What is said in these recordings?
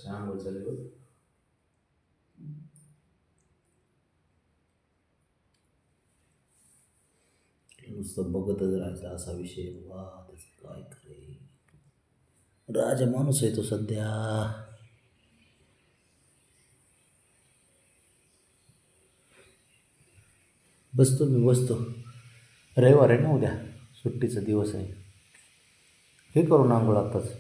आंघोळ चालली बघ. नुसतं बघतच राहायचं असा विषय. वा त्याचं काय खरे, राजा माणूस आहे तो सध्या. बसतो मी बसतो. रविवार आहे ना, उद्या सुट्टीचा दिवस आहे. हे करून आंघोळ आत्ताच.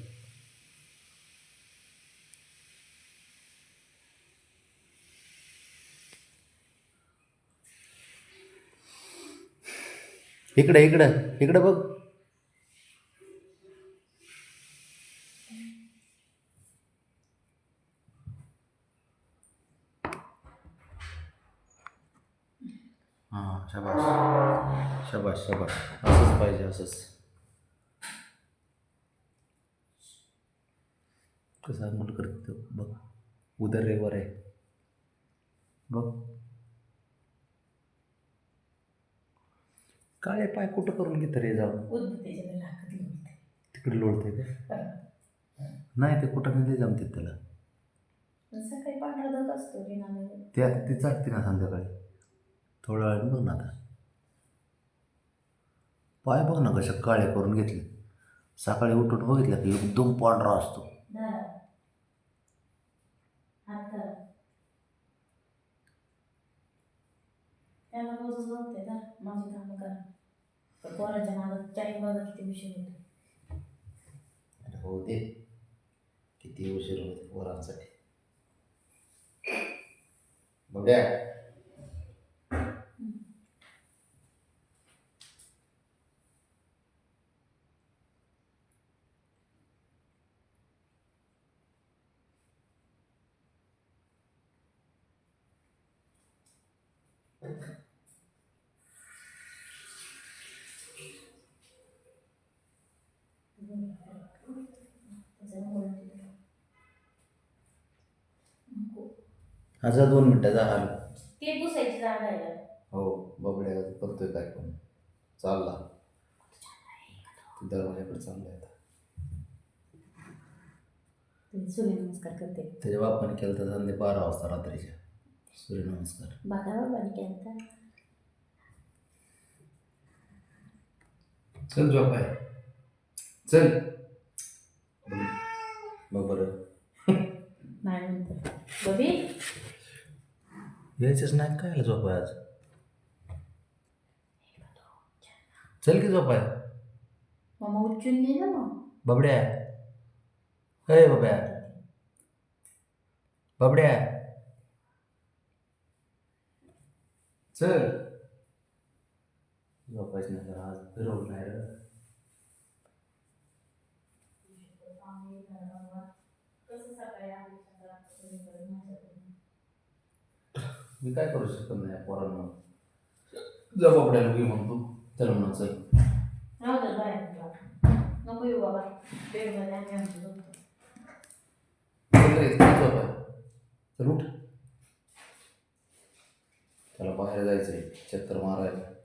इकडे इकडे इकडे बघ. हां, शाबास शाबास शाबास. असंच पाहिजे, असंच. कसं आंघोळ करते बघ. उद्या रविवार आहे बघ. काळे पाय कुठं करून घेत रे जाऊन. तिकडे लोळते का? नाही, ते कुठं नाही जमते त्याला. सकाळी पांढरा धग असतो ते आता ती चाटते ना संध्याकाळी. थोड्या वेळाने बघ ना आता. पाय बघ ना कशा काळे करून घेतले. सकाळी उठून बघितलं की एकदम पांढरा असतो. त्याला रोजच बघते ना माझी कामं करा. तर पोरांच्या नादात टाईम बघा किती विषय होतो. हो दे, किती उशीर होते पोरांसाठी. बघ्या जा 2 मिनिटं जा. आलो. ते पुसायची जागा आहे. हो, बबड्या करतोय काय पण. चालला दरवाजाकडे चाललाय आता. सूर्यनमस्कार करते. त्याच्या बापाने केलं तर संध्या 12 वाजता रात्रीच्या सूर्यनमस्कार. बाबाने केलं. चल झोप आहे, चल. बघ बरं. नाही म्हणतो बबी यायचंच नाही काय झोप आहे आज. चल की झोप आहे. मामा उच्चून दे ना मग. बबड्या, हे बबड्या बबड्या, चल. झोपायचं नाही तर आज फिरवलं नाही रे. मी काय करू शकत नाही पोरांना. जा बबड्याला घे म्हणतो. चल म्हणा चल. नको येऊ बाबा. बेडमध्ये आम्ही आमचं झोपतो. चल उठ. त्याला बाहेर जायचंय, चक्कर मारायला.